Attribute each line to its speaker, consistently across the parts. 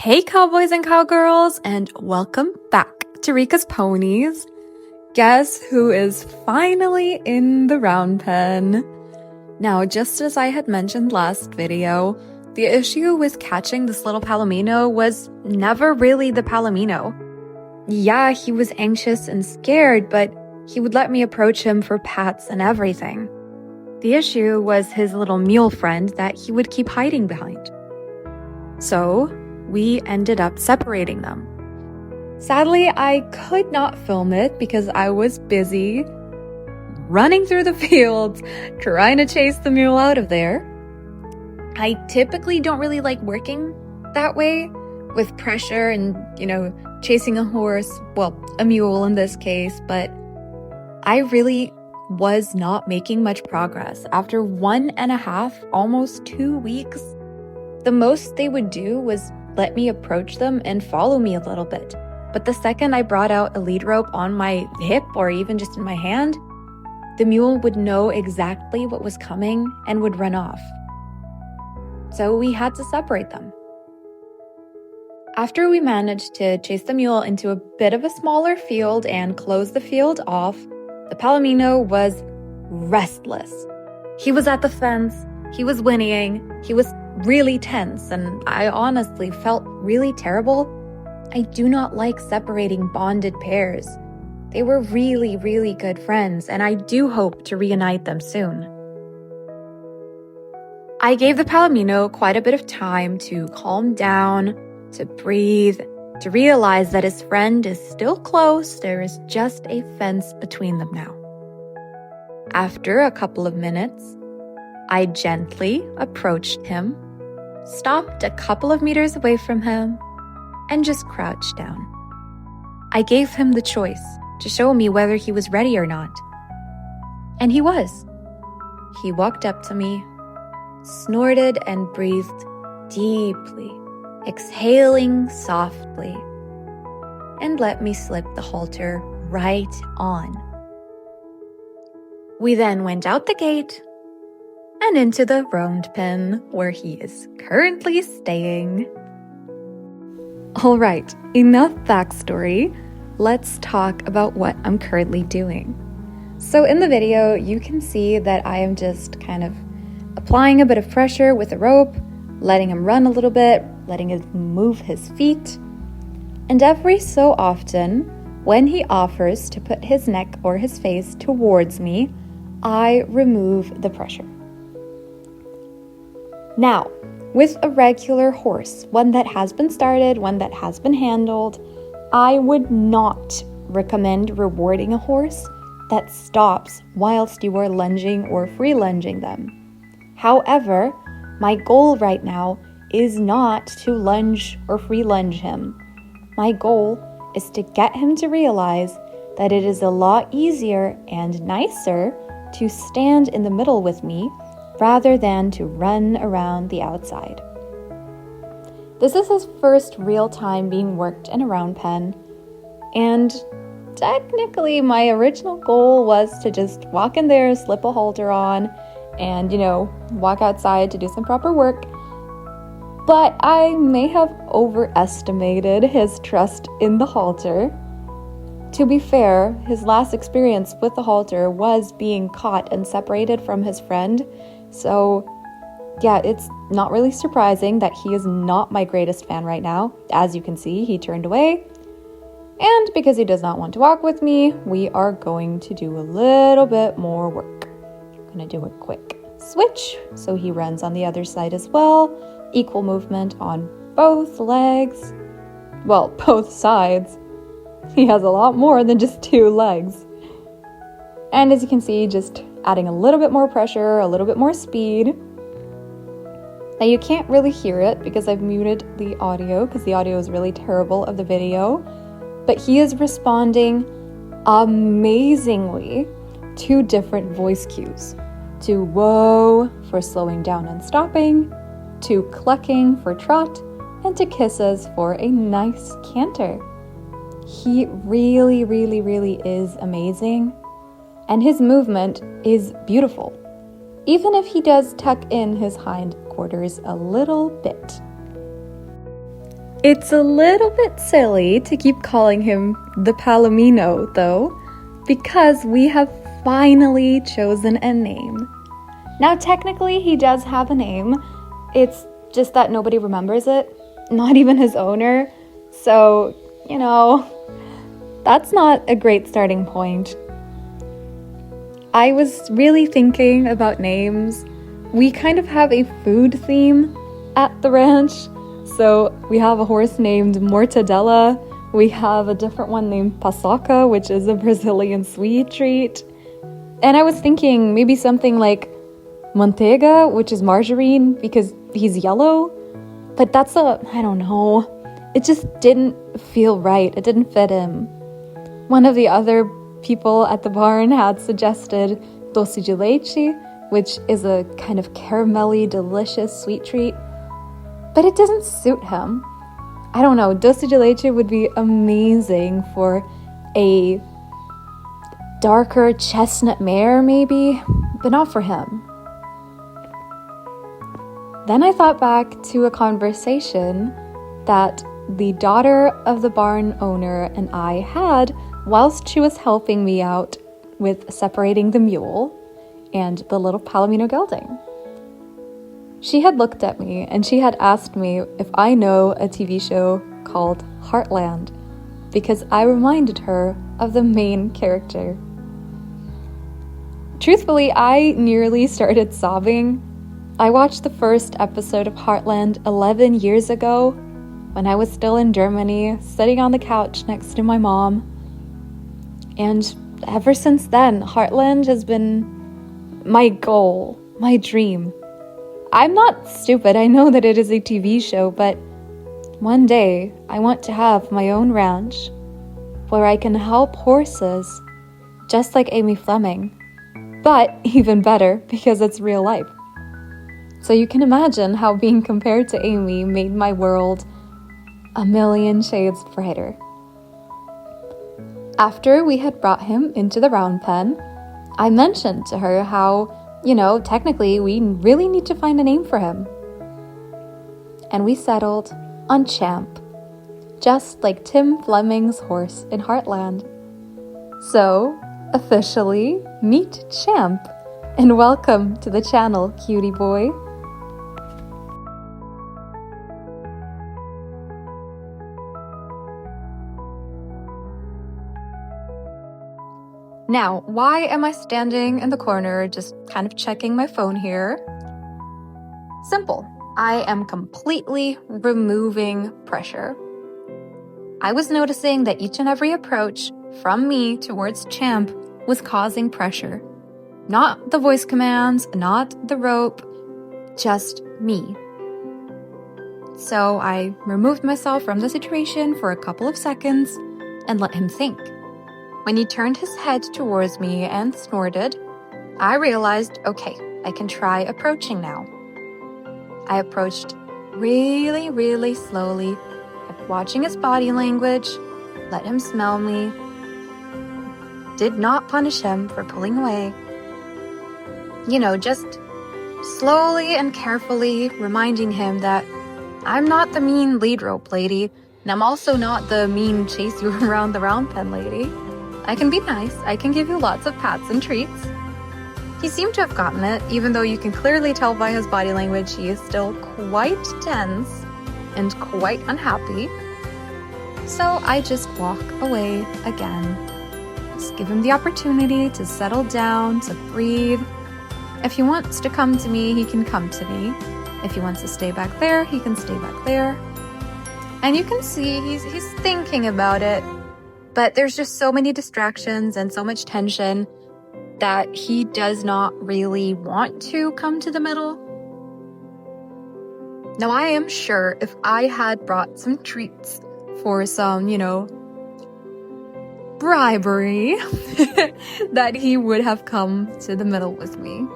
Speaker 1: Hey cowboys and cowgirls, and welcome back to Rika's Ponies. Guess who is finally in the round pen? Now, just as I had mentioned last video, the issue with catching this little palomino was never really the palomino. Yeah, he was anxious and scared, but he would let me approach him for pats and everything. The issue was his little mule friend that he would keep hiding behind. So, we ended up separating them. Sadly, I could not film it because I was busy running through the fields trying to chase the mule out of there. I typically don't really like working that way with pressure and, chasing a horse, well, a mule in this case, but I really was not making much progress. After 1.5, almost 2 weeks, the most they would do was let me approach them and follow me a little bit. But the second I brought out a lead rope on my hip or even just in my hand, the mule would know exactly what was coming and would run off. So we had to separate them. After we managed to chase the mule into a bit of a smaller field and close the field off, the palomino was restless. He was at the fence, he was whinnying, he was really tense, and I honestly felt really terrible. I do not like separating bonded pairs. They were really, really good friends, and I do hope to reunite them soon. I gave the palomino quite a bit of time to calm down, to breathe, to realize that his friend is still close. There is just a fence between them now. After a couple of minutes, I gently approached him, stopped a couple of meters away from him, and just crouched down. I gave him the choice to show me whether he was ready or not. And he was. He walked up to me, snorted and breathed deeply, exhaling softly, and let me slip the halter right on. We then went out the gate and into the round pen where he is currently staying. All right, enough backstory. Let's talk about what I'm currently doing. So in the video, you can see that I am just kind of applying a bit of pressure with a rope, letting him run a little bit, letting him move his feet. And every so often, when he offers to put his neck or his face towards me, I remove the pressure. Now, with a regular horse, one that has been started, one that has been handled, I would not recommend rewarding a horse that stops whilst you are lunging or free lunging them. However, my goal right now is not to lunge or free lunge him. My goal is to get him to realize that it is a lot easier and nicer to stand in the middle with me rather than to run around the outside. This is his first real time being worked in a round pen, and technically my original goal was to just walk in there, slip a halter on, and, walk outside to do some proper work. But I may have overestimated his trust in the halter. To be fair, his last experience with the halter was being caught and separated from his friend. So, yeah, it's not really surprising that he is not my greatest fan right now. As you can see, he turned away. And because he does not want to walk with me, we are going to do a little bit more work. I'm going to do a quick switch so he runs on the other side as well. Equal movement on both legs. Well, both sides. He has a lot more than just 2 legs. And as you can see, just adding a little bit more pressure, a little bit more speed. Now you can't really hear it because I've muted the audio because the audio is really terrible of the video. But he is responding amazingly to different voice cues. To whoa for slowing down and stopping, to clucking for trot, and to kisses for a nice canter. He really, really, really is amazing, and his movement is beautiful, even if he does tuck in his hind quarters a little bit. It's a little bit silly to keep calling him the palomino, though, because we have finally chosen a name. Now, technically, he does have a name. It's just that nobody remembers it, not even his owner. So, that's not a great starting point. I was really thinking about names. We kind of have a food theme at the ranch. So we have a horse named Mortadella. We have a different one named Paçoca, which is a Brazilian sweet treat. And I was thinking maybe something like Manteiga, which is margarine because he's yellow. But I don't know. It just didn't feel right. It didn't fit him. One of the other people at the barn had suggested doce de leite, which is a kind of caramelly, delicious sweet treat. But it doesn't suit him. I don't know, doce de leite would be amazing for a darker chestnut mare maybe, but not for him. Then I thought back to a conversation that the daughter of the barn owner and I had whilst she was helping me out with separating the mule and the little palomino gelding. She had looked at me and she had asked me if I know a TV show called Heartland because I reminded her of the main character. Truthfully, I nearly started sobbing. I watched the first episode of Heartland 11 years ago when I was still in Germany, sitting on the couch next to my mom. And ever since then, Heartland has been my goal, my dream. I'm not stupid, I know that it is a TV show, but one day I want to have my own ranch where I can help horses just like Amy Fleming, but even better because it's real life. So you can imagine how being compared to Amy made my world a million shades brighter. After we had brought him into the round pen, I mentioned to her how technically we really need to find a name for him. And we settled on Champ, just like Tim Fleming's horse in Heartland. So, officially, meet Champ, and welcome to the channel, cutie boy. Now, why am I standing in the corner just kind of checking my phone here? Simple. I am completely removing pressure. I was noticing that each and every approach from me towards Champ was causing pressure. Not the voice commands, not the rope, just me. So I removed myself from the situation for a couple of seconds and let him think. When he turned his head towards me and snorted, I realized, okay, I can try approaching now. I approached really, really slowly, kept watching his body language, let him smell me, did not punish him for pulling away. Just slowly and carefully reminding him that I'm not the mean lead rope lady, and I'm also not the mean chase you around the round pen lady. I can be nice. I can give you lots of pats and treats. He seemed to have gotten it, even though you can clearly tell by his body language he is still quite tense and quite unhappy. So I just walk away again. Just give him the opportunity to settle down, to breathe. If he wants to come to me, he can come to me. If he wants to stay back there, he can stay back there. And you can see he's thinking about it. But there's just so many distractions and so much tension that he does not really want to come to the middle. Now, I am sure if I had brought some treats for some, bribery, that he would have come to the middle with me.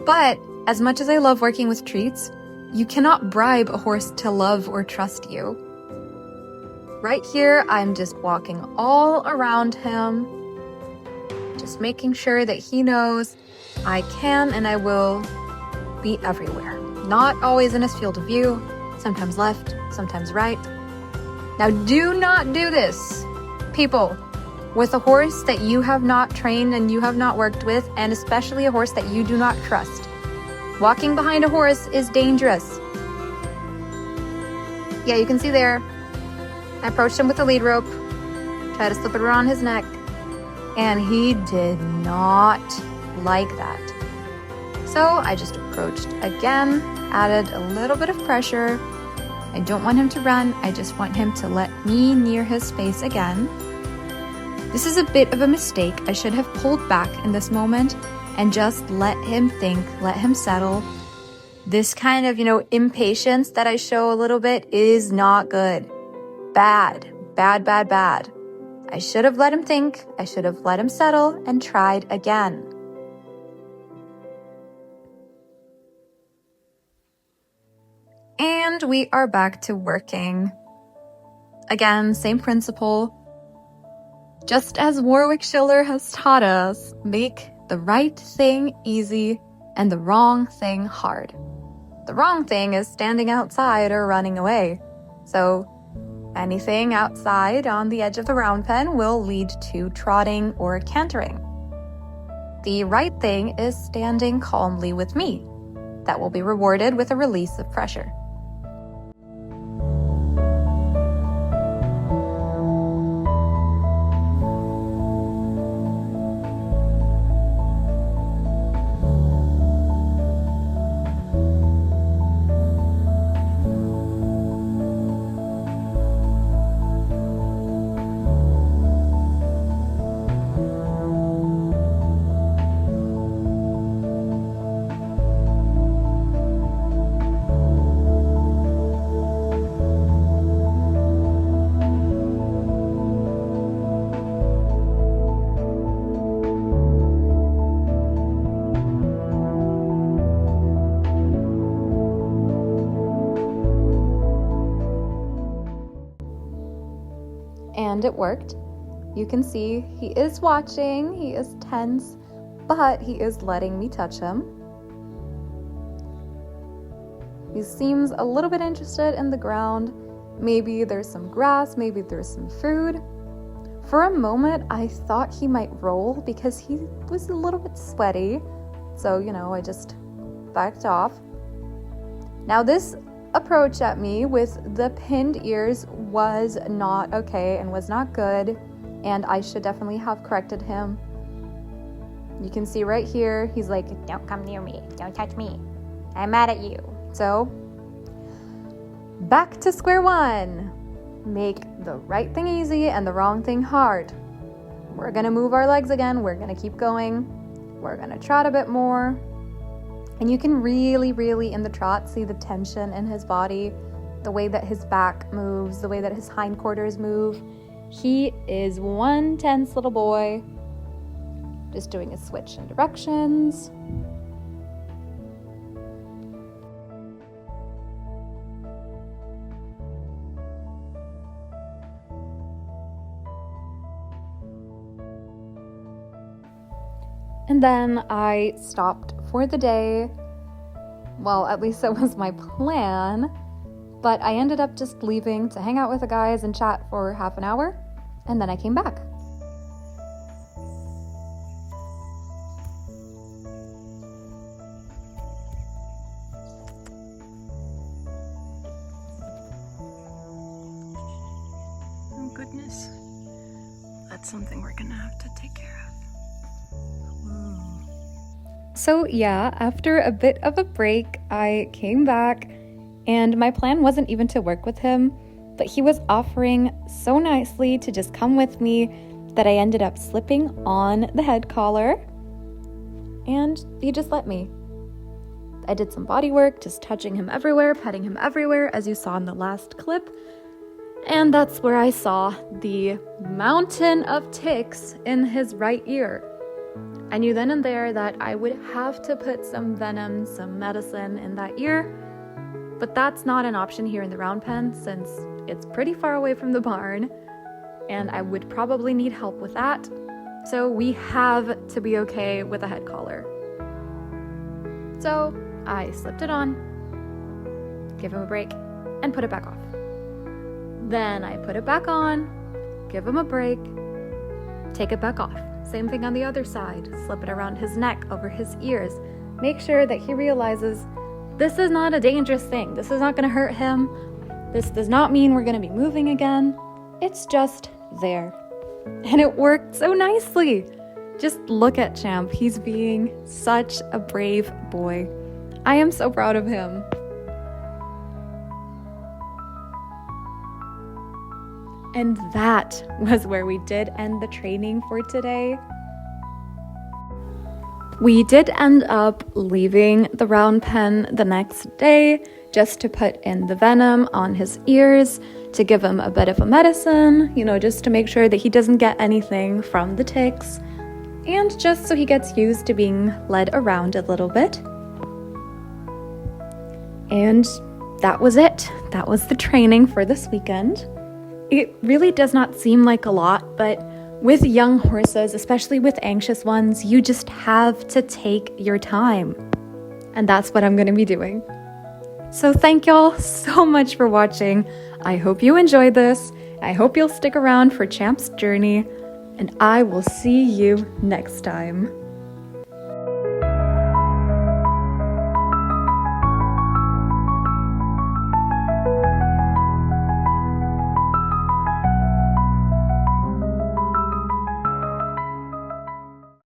Speaker 1: But as much as I love working with treats, you cannot bribe a horse to love or trust you. Right here, I'm just walking all around him, just making sure that he knows I can and I will be everywhere. Not always in his field of view, sometimes left, sometimes right, Now, do not do this, people, with a horse that you have not trained and you have not worked with, and especially a horse that you do not trust. Walking behind a horse is dangerous. Yeah, you can see there, I approached him with the lead rope, tried to slip it around his neck, and he did not like that. So I just approached again, added a little bit of pressure. I don't want him to run, I just want him to let me near his face again. This is a bit of a mistake. I should have pulled back in this moment and just let him think, let him settle. This kind of, impatience that I show a little bit is not good. Bad, bad, bad, bad. I should have let him think, I should have let him settle and tried again. And we are back to working. Again, same principle. Just as Warwick Schiller has taught us, make the right thing easy and the wrong thing hard. The wrong thing is standing outside or running away. So anything outside on the edge of the round pen will lead to trotting or cantering. The right thing is standing calmly with me. That will be rewarded with a release of pressure. And it worked. You can see he is watching, he is tense, but he is letting me touch him. He seems a little bit interested in the ground. Maybe there's some grass, maybe there's some food. For a moment, I thought he might roll because he was a little bit sweaty. So, I just backed off. Now this approach at me with the pinned ears was not okay and was not good, and I should definitely have corrected him. You can see right here, he's like, "Don't come near me, don't touch me, I'm mad at you." So, back to square one. Make the right thing easy and the wrong thing hard. We're gonna move our legs again, we're gonna keep going, we're gonna trot a bit more. And you can really, really in the trot see the tension in his body, the way that his back moves, the way that his hindquarters move. He is one tense little boy, just doing a switch in directions. And then I stopped for the day. Well, at least that was my plan. But I ended up just leaving to hang out with the guys and chat for half an hour. And then I came back.
Speaker 2: Oh goodness. That's something we're gonna have to take care of.
Speaker 1: So yeah, after a bit of a break, I came back, and my plan wasn't even to work with him, but he was offering so nicely to just come with me that I ended up slipping on the head collar, and he just let me. I did some body work, just touching him everywhere, petting him everywhere, as you saw in the last clip, and that's where I saw the mountain of ticks in his right ear. I knew then and there that I would have to put some venom, some medicine in that ear, but that's not an option here in the round pen since it's pretty far away from the barn, and I would probably need help with that. So we have to be okay with a head collar. So I slipped it on, gave him a break, and put it back off. Then I put it back on, give him a break, take it back off. Same thing on the other side. Slip it around his neck, over his ears. Make sure that he realizes this is not a dangerous thing. This is not going to hurt him. This does not mean we're going to be moving again. It's just there. And it worked so nicely. Just look at Champ. He's being such a brave boy. I am so proud of him. And that was where we did end the training for today. We did end up leaving the round pen the next day just to put in the venom on his ears, to give him a bit of a medicine, just to make sure that he doesn't get anything from the ticks, and just so he gets used to being led around a little bit. And that was it. That was the training for this weekend. It really does not seem like a lot, but with young horses, especially with anxious ones, you just have to take your time. And that's what I'm going to be doing. So thank y'all so much for watching. I hope you enjoyed this. I hope you'll stick around for Champ's journey, and I will see you next time.